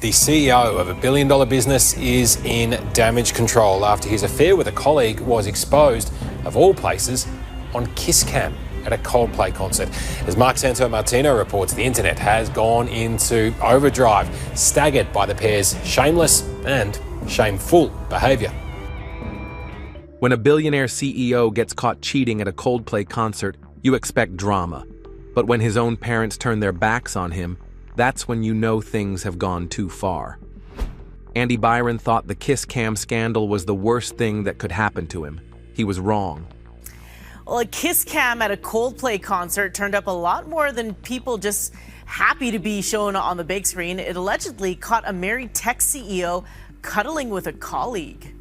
The CEO of a billion-dollar business is in damage control after his affair with a colleague was exposed, of all places, on kiss cam at a Coldplay concert. As Mark Santomartino reports, the internet has gone into overdrive, staggered by the pair's shameless and shameful behaviour. When a billionaire CEO gets caught cheating at a Coldplay concert, you expect drama. But when his own parents turn their backs on him, that's when you know things have gone too far. Andy Byron thought the kiss cam scandal was the worst thing that could happen to him. He was wrong. Well, a kiss cam at a Coldplay concert turned up a lot more than people just happy to be shown on the big screen. It allegedly caught a married tech CEO cuddling with a colleague.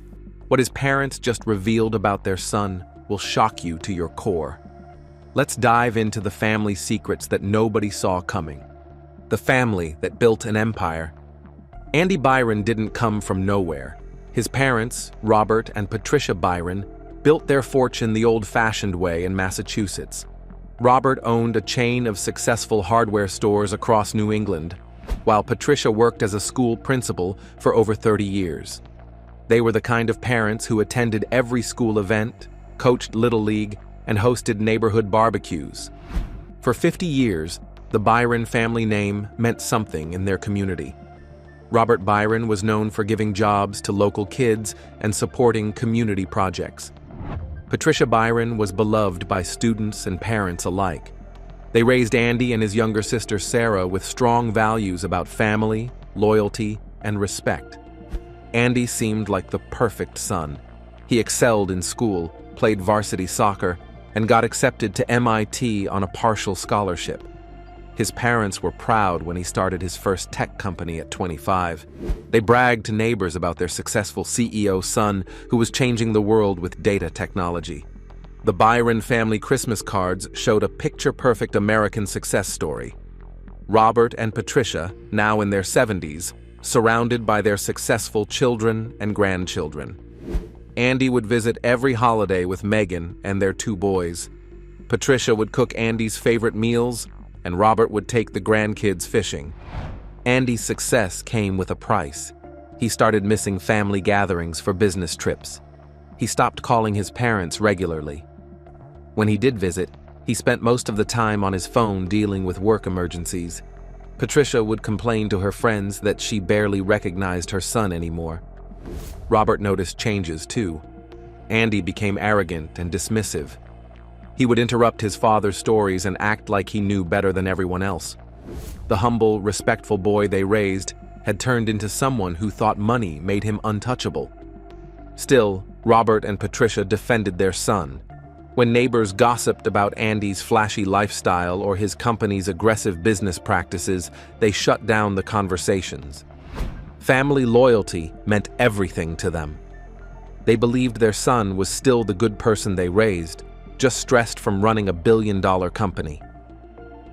What his parents just revealed about their son will shock you to your core. Let's dive into the family secrets that nobody saw coming. The family that built an empire. Andy Byron didn't come from nowhere. His parents, Robert and Patricia Byron, built their fortune the old-fashioned way in Massachusetts. Robert owned a chain of successful hardware stores across New England, while Patricia worked as a school principal for over 30 years. They were the kind of parents who attended every school event, coached Little League, and hosted neighborhood barbecues. For 50 years, the Byron family name meant something in their community. Robert Byron was known for giving jobs to local kids and supporting community projects. Patricia Byron was beloved by students and parents alike. They raised Andy and his younger sister Sarah with strong values about family, loyalty, and respect. Andy seemed like the perfect son. He excelled in school, played varsity soccer, and got accepted to MIT on a partial scholarship. His parents were proud when he started his first tech company at 25. They bragged to neighbors about their successful CEO son who was changing the world with data technology. The Byron family Christmas cards showed a picture-perfect American success story. Robert and Patricia, now in their 70s, surrounded by their successful children and grandchildren. Andy would visit every holiday with Megan and their 2 boys. Patricia would cook Andy's favorite meals, and Robert would take the grandkids fishing. Andy's success came with a price. He started missing family gatherings for business trips. He stopped calling his parents regularly. When he did visit, he spent most of the time on his phone dealing with work emergencies. Patricia would complain to her friends that she barely recognized her son anymore. Robert noticed changes too. Andy became arrogant and dismissive. He would interrupt his father's stories and act like he knew better than everyone else. The humble, respectful boy they raised had turned into someone who thought money made him untouchable. Still, Robert and Patricia defended their son. When neighbors gossiped about Andy's flashy lifestyle or his company's aggressive business practices, they shut down the conversations. Family loyalty meant everything to them. They believed their son was still the good person they raised, just stressed from running a billion-dollar company.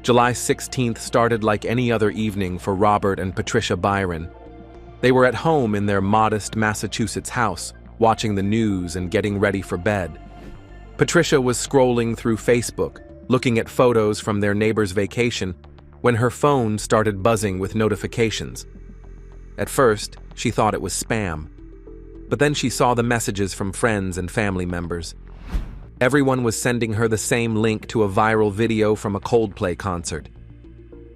July 16th started like any other evening for Robert and Patricia Byron. They were at home in their modest Massachusetts house, watching the news and getting ready for bed. Patricia was scrolling through Facebook, looking at photos from their neighbor's vacation, when her phone started buzzing with notifications. At first, she thought it was spam. But then she saw the messages from friends and family members. Everyone was sending her the same link to a viral video from a Coldplay concert.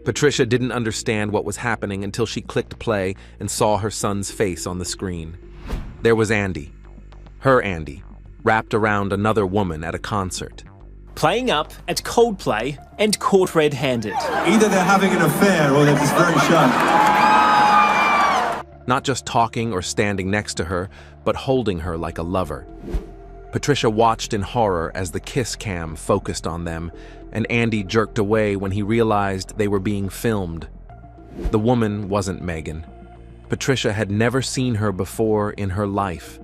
Patricia didn't understand what was happening until she clicked play and saw her son's face on the screen. There was Andy, her Andy, wrapped around another woman at a concert. Playing up at Coldplay and caught red-handed. Either they're having an affair or they're just very shy. Not just talking or standing next to her, but holding her like a lover. Patricia watched in horror as the kiss cam focused on them, and Andy jerked away when he realized they were being filmed. The woman wasn't Megan. Patricia had never seen her before in her life.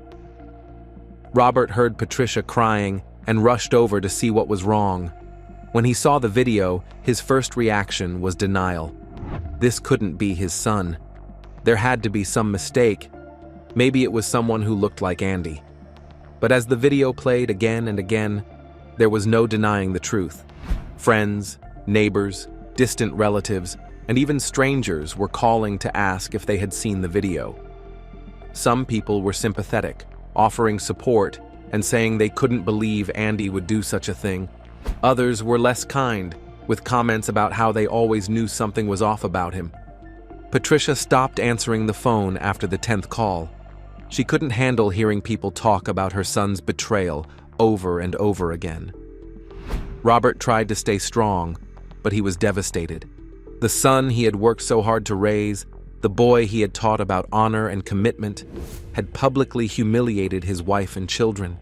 Robert heard Patricia crying and rushed over to see what was wrong. When he saw the video, his first reaction was denial. This couldn't be his son. There had to be some mistake. Maybe it was someone who looked like Andy. But as the video played again and again, there was no denying the truth. Friends, neighbors, distant relatives, and even strangers were calling to ask if they had seen the video. Some people were sympathetic, offering support and saying they couldn't believe Andy would do such a thing. Others were less kind, with comments about how they always knew something was off about him. Patricia stopped answering the phone after the 10th call. She couldn't handle hearing people talk about her son's betrayal over and over again. Robert tried to stay strong, but he was devastated. The son he had worked so hard to raise, the boy he had taught about honor and commitment, had publicly humiliated his wife and children.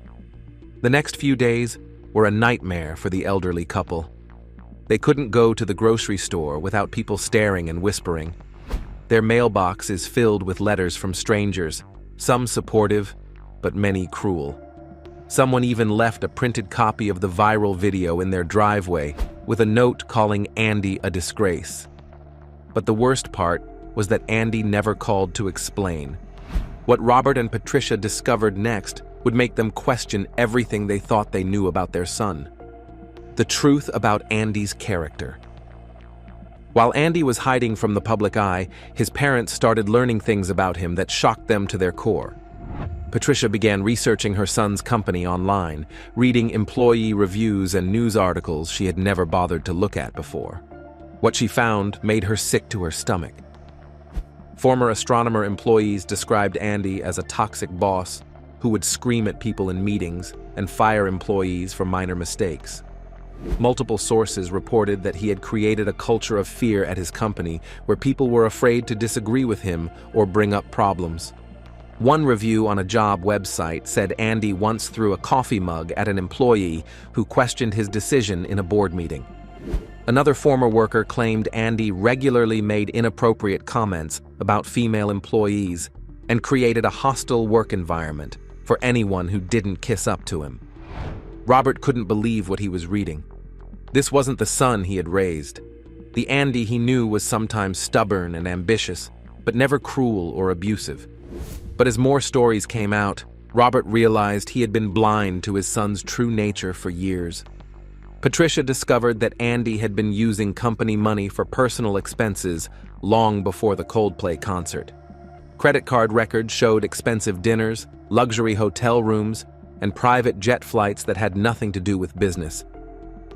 The next few days were a nightmare for the elderly couple. They couldn't go to the grocery store without people staring and whispering. Their mailbox is filled with letters from strangers, some supportive, but many cruel. Someone even left a printed copy of the viral video in their driveway with a note calling Andy a disgrace. But the worst part was that Andy never called to explain. What Robert and Patricia discovered next would make them question everything they thought they knew about their son. The truth about Andy's character. While Andy was hiding from the public eye, his parents started learning things about him that shocked them to their core. Patricia began researching her son's company online, reading employee reviews and news articles she had never bothered to look at before. What she found made her sick to her stomach. Former astronomer employees described Andy as a toxic boss who would scream at people in meetings and fire employees for minor mistakes. Multiple sources reported that he had created a culture of fear at his company where people were afraid to disagree with him or bring up problems. One review on a job website said Andy once threw a coffee mug at an employee who questioned his decision in a board meeting. Another former worker claimed Andy regularly made inappropriate comments about female employees and created a hostile work environment for anyone who didn't kiss up to him. Robert couldn't believe what he was reading. This wasn't the son he had raised. The Andy he knew was sometimes stubborn and ambitious, but never cruel or abusive. But as more stories came out, Robert realized he had been blind to his son's true nature for years. Patricia discovered that Andy had been using company money for personal expenses long before the Coldplay concert. Credit card records showed expensive dinners, luxury hotel rooms, and private jet flights that had nothing to do with business.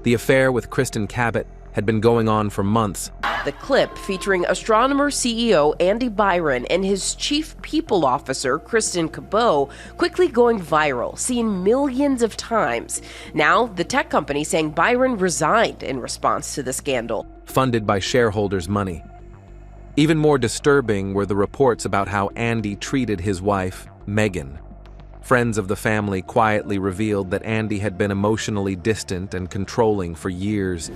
The affair with Kristen Cabot had been going on for months. The clip featuring astronomer CEO Andy Byron and his chief people officer, Kristen Cabot, quickly going viral, seen millions of times. Now, the tech company saying Byron resigned in response to the scandal. Funded by shareholders' money. Even more disturbing were the reports about how Andy treated his wife, Megan. Friends of the family quietly revealed that Andy had been emotionally distant and controlling for years.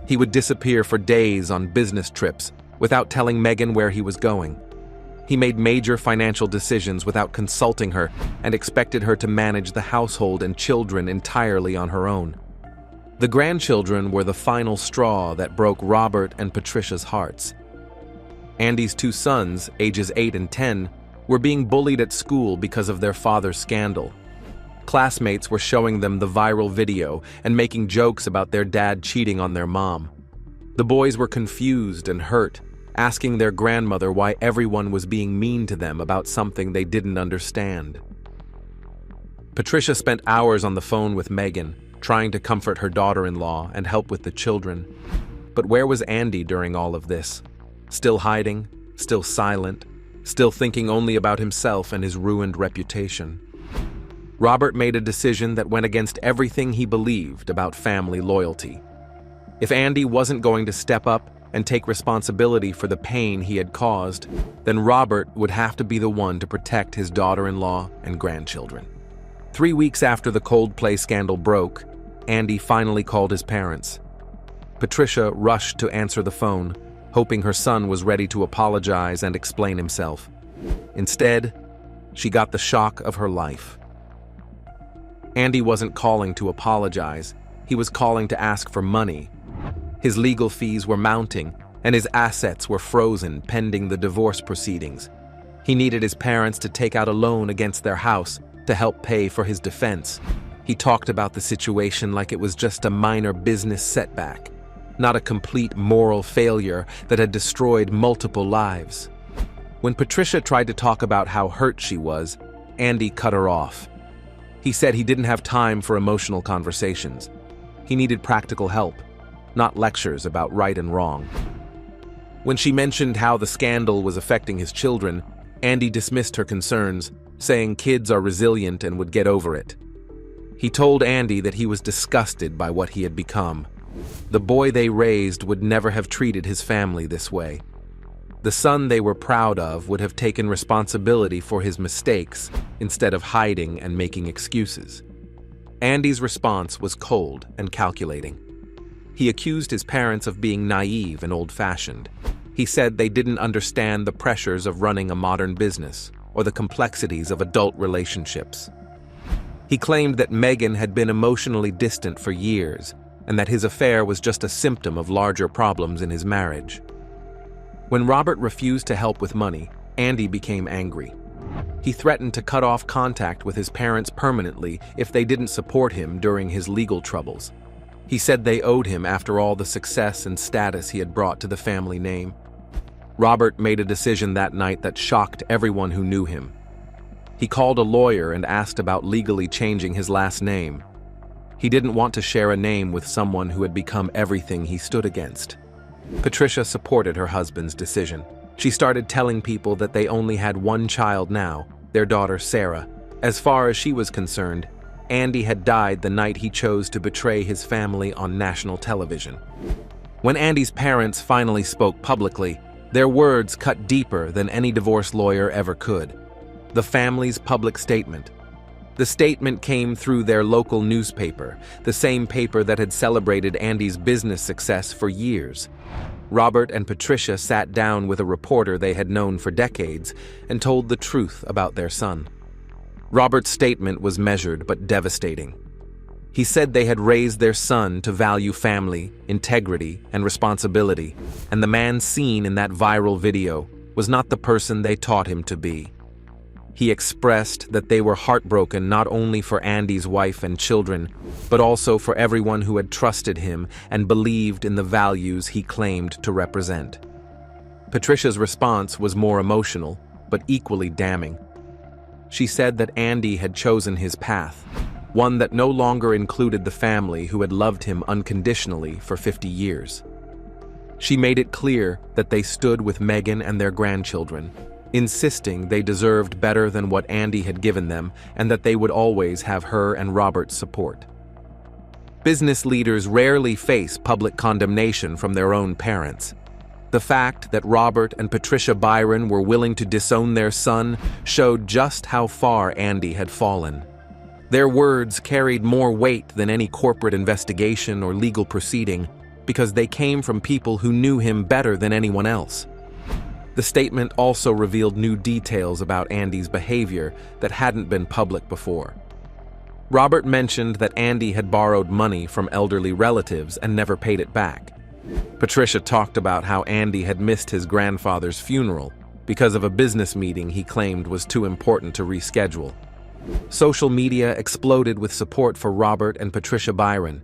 He would disappear for days on business trips without telling Megan where he was going. He made major financial decisions without consulting her and expected her to manage the household and children entirely on her own. The grandchildren were the final straw that broke Robert and Patricia's hearts. Andy's two sons, ages 8 and 10, were being bullied at school because of their father's scandal. Classmates were showing them the viral video and making jokes about their dad cheating on their mom. The boys were confused and hurt, asking their grandmother why everyone was being mean to them about something they didn't understand. Patricia spent hours on the phone with Megan, trying to comfort her daughter-in-law and help with the children. But where was Andy during all of this? Still hiding, still silent, still thinking only about himself and his ruined reputation. Robert made a decision that went against everything he believed about family loyalty. If Andy wasn't going to step up and take responsibility for the pain he had caused, then Robert would have to be the one to protect his daughter-in-law and grandchildren. 3 weeks after the Coldplay scandal broke, Andy finally called his parents. Patricia rushed to answer the phone, hoping her son was ready to apologize and explain himself. Instead, she got the shock of her life. Andy wasn't calling to apologize. He was calling to ask for money. His legal fees were mounting, and his assets were frozen pending the divorce proceedings. He needed his parents to take out a loan against their house to help pay for his defense. He talked about the situation like it was just a minor business setback. not a complete moral failure that had destroyed multiple lives. When Patricia tried to talk about how hurt she was, Andy cut her off. He said he didn't have time for emotional conversations. He needed practical help, not lectures about right and wrong. When she mentioned how the scandal was affecting his children, Andy dismissed her concerns, saying kids are resilient and would get over it. He told Andy that he was disgusted by what he had become. The boy they raised would never have treated his family this way. The son they were proud of would have taken responsibility for his mistakes instead of hiding and making excuses. Andy's response was cold and calculating. He accused his parents of being naive and old-fashioned. He said they didn't understand the pressures of running a modern business or the complexities of adult relationships. He claimed that Meghan had been emotionally distant for years and that his affair was just a symptom of larger problems in his marriage. When Robert refused to help with money, Andy became angry. He threatened to cut off contact with his parents permanently if they didn't support him during his legal troubles. He said they owed him after all the success and status he had brought to the family name. Robert made a decision that night that shocked everyone who knew him. He called a lawyer and asked about legally changing his last name. He didn't want to share a name with someone who had become everything he stood against. Patricia supported her husband's decision. She started telling people that they only had one child now, their daughter Sarah. As far as she was concerned, Andy had died the night he chose to betray his family on national television. When Andy's parents finally spoke publicly, their words cut deeper than any divorce lawyer ever could. The family's public statement. The statement came through their local newspaper, the same paper that had celebrated Andy's business success for years. Robert and Patricia sat down with a reporter they had known for decades and told the truth about their son. Robert's statement was measured but devastating. He said they had raised their son to value family, integrity, and responsibility, and the man seen in that viral video was not the person they taught him to be. He expressed that they were heartbroken not only for Andy's wife and children, but also for everyone who had trusted him and believed in the values he claimed to represent. Patricia's response was more emotional, but equally damning. She said that Andy had chosen his path, one that no longer included the family who had loved him unconditionally for 50 years. She made it clear that they stood with Meghan and their grandchildren, insisting they deserved better than what Andy had given them and that they would always have her and Robert's support. Business leaders rarely face public condemnation from their own parents. The fact that Robert and Patricia Byron were willing to disown their son showed just how far Andy had fallen. Their words carried more weight than any corporate investigation or legal proceeding because they came from people who knew him better than anyone else. The statement also revealed new details about Andy's behavior that hadn't been public before. Robert mentioned that Andy had borrowed money from elderly relatives and never paid it back. Patricia talked about how Andy had missed his grandfather's funeral because of a business meeting he claimed was too important to reschedule. Social media exploded with support for Robert and Patricia Byron.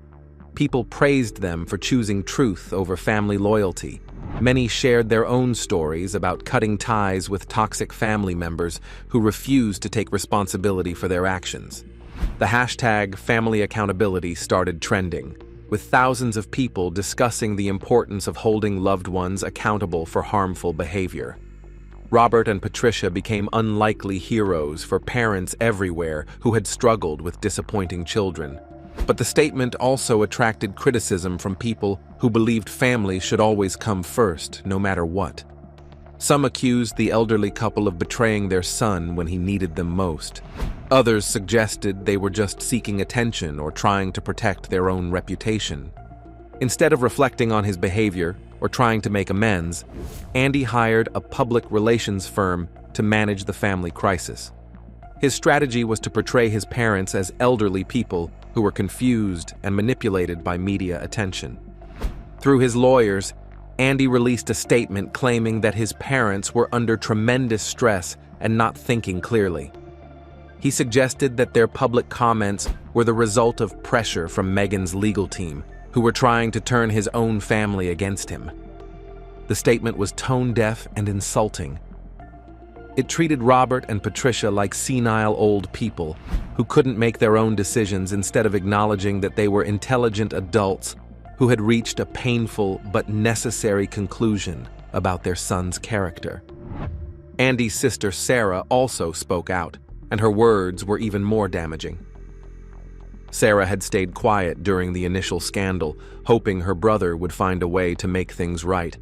People praised them for choosing truth over family loyalty. Many shared their own stories about cutting ties with toxic family members who refused to take responsibility for their actions. The hashtag family accountability started trending, with thousands of people discussing the importance of holding loved ones accountable for harmful behavior. Robert and Patricia became unlikely heroes for parents everywhere who had struggled with disappointing children. But the statement also attracted criticism from people who believed family should always come first, no matter what. Some accused the elderly couple of betraying their son when he needed them most. Others suggested they were just seeking attention or trying to protect their own reputation. Instead of reflecting on his behavior or trying to make amends, Andy hired a public relations firm to manage the family crisis. His strategy was to portray his parents as elderly people who were confused and manipulated by media attention. Through his lawyers, Andy released a statement claiming that his parents were under tremendous stress and not thinking clearly. He suggested that their public comments were the result of pressure from Meghan's legal team, who were trying to turn his own family against him. The statement was tone-deaf and insulting. It treated Robert and Patricia like senile old people who couldn't make their own decisions instead of acknowledging that they were intelligent adults who had reached a painful but necessary conclusion about their son's character. Andy's sister Sarah also spoke out, and her words were even more damaging. Sarah had stayed quiet during the initial scandal, hoping her brother would find a way to make things right.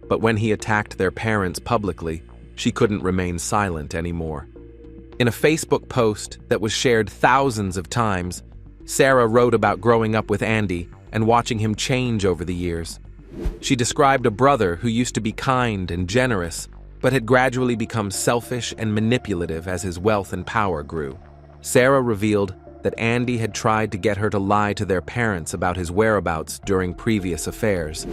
But when he attacked their parents publicly, she couldn't remain silent anymore. In a Facebook post that was shared thousands of times, Sarah wrote about growing up with Andy and watching him change over the years. She described a brother who used to be kind and generous, but had gradually become selfish and manipulative as his wealth and power grew. Sarah revealed that Andy had tried to get her to lie to their parents about his whereabouts during previous affairs.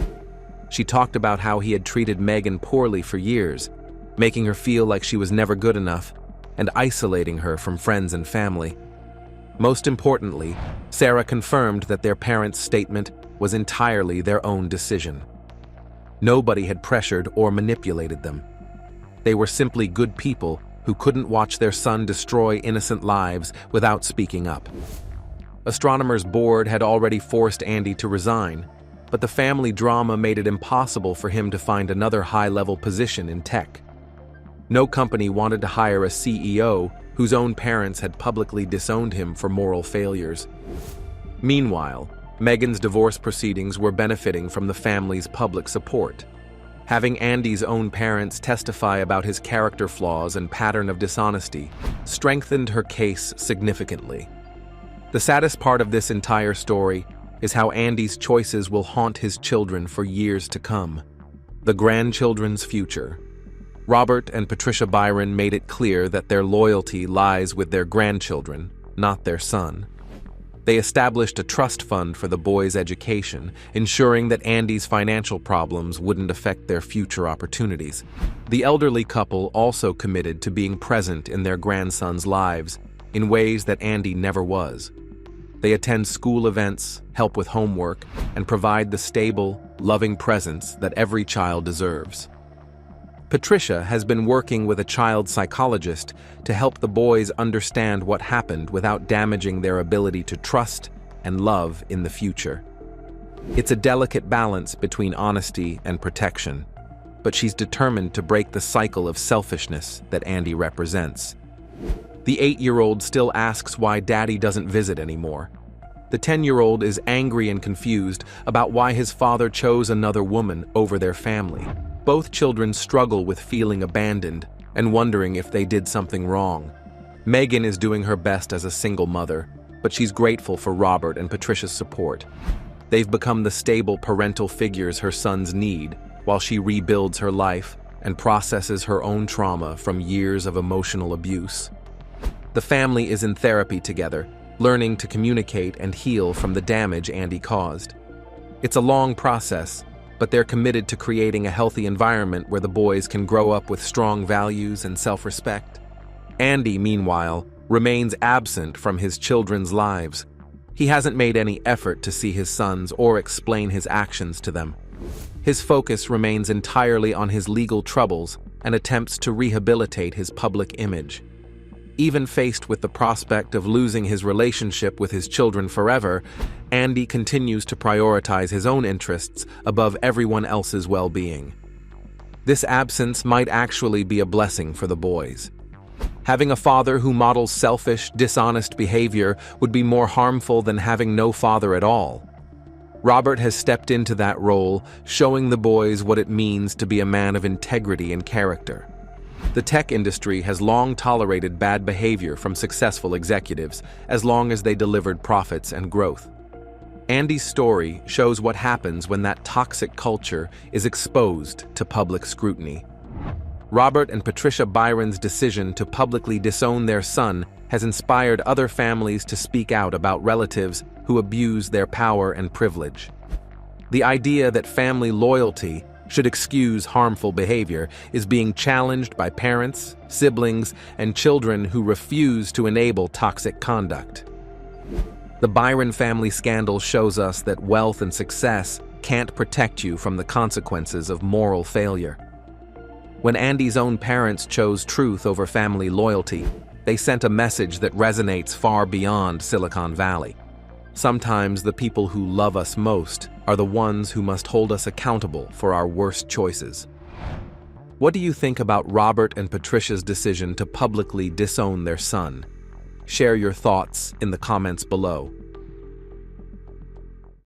She talked about how he had treated Megan poorly for years, making her feel like she was never good enough and isolating her from friends and family. Most importantly, Sarah confirmed that their parents' statement was entirely their own decision. Nobody had pressured or manipulated them. They were simply good people who couldn't watch their son destroy innocent lives without speaking up. Astronomers Board had already forced Andy to resign, but the family drama made it impossible for him to find another high-level position in tech. No company wanted to hire a CEO whose own parents had publicly disowned him for moral failures. Meanwhile, Megan's divorce proceedings were benefiting from the family's public support. Having Andy's own parents testify about his character flaws and pattern of dishonesty strengthened her case significantly. The saddest part of this entire story is how Andy's choices will haunt his children for years to come. The grandchildren's future. Robert and Patricia Byron made it clear that their loyalty lies with their grandchildren, not their son. They established a trust fund for the boys' education, ensuring that Andy's financial problems wouldn't affect their future opportunities. The elderly couple also committed to being present in their grandsons' lives in ways that Andy never was. They attend school events, help with homework, and provide the stable, loving presence that every child deserves. Patricia has been working with a child psychologist to help the boys understand what happened without damaging their ability to trust and love in the future. It's a delicate balance between honesty and protection, but she's determined to break the cycle of selfishness that Andy represents. The 8-year-old still asks why Daddy doesn't visit anymore. The 10-year-old is angry and confused about why his father chose another woman over their family. Both children struggle with feeling abandoned and wondering if they did something wrong. Megan is doing her best as a single mother, but she's grateful for Robert and Patricia's support. They've become the stable parental figures her sons need while she rebuilds her life and processes her own trauma from years of emotional abuse. The family is in therapy together, learning to communicate and heal from the damage Andy caused. It's a long process, but they're committed to creating a healthy environment where the boys can grow up with strong values and self-respect. Andy, meanwhile, remains absent from his children's lives. He hasn't made any effort to see his sons or explain his actions to them. His focus remains entirely on his legal troubles and attempts to rehabilitate his public image. Even faced with the prospect of losing his relationship with his children forever, Andy continues to prioritize his own interests above everyone else's well-being. This absence might actually be a blessing for the boys. Having a father who models selfish, dishonest behavior would be more harmful than having no father at all. Robert has stepped into that role, showing the boys what it means to be a man of integrity and character. The tech industry has long tolerated bad behavior from successful executives as long as they delivered profits and growth. Andy's story shows what happens when that toxic culture is exposed to public scrutiny. Robert and Patricia Byron's decision to publicly disown their son has inspired other families to speak out about relatives who abuse their power and privilege. The idea that family loyalty should excuse harmful behavior is being challenged by parents, siblings, and children who refuse to enable toxic conduct. The Byron family scandal shows us that wealth and success can't protect you from the consequences of moral failure. When Andy's own parents chose truth over family loyalty, they sent a message that resonates far beyond Silicon Valley. Sometimes the people who love us most are the ones who must hold us accountable for our worst choices. What do you think about Robert and Patricia's decision to publicly disown their son? Share your thoughts in the comments below.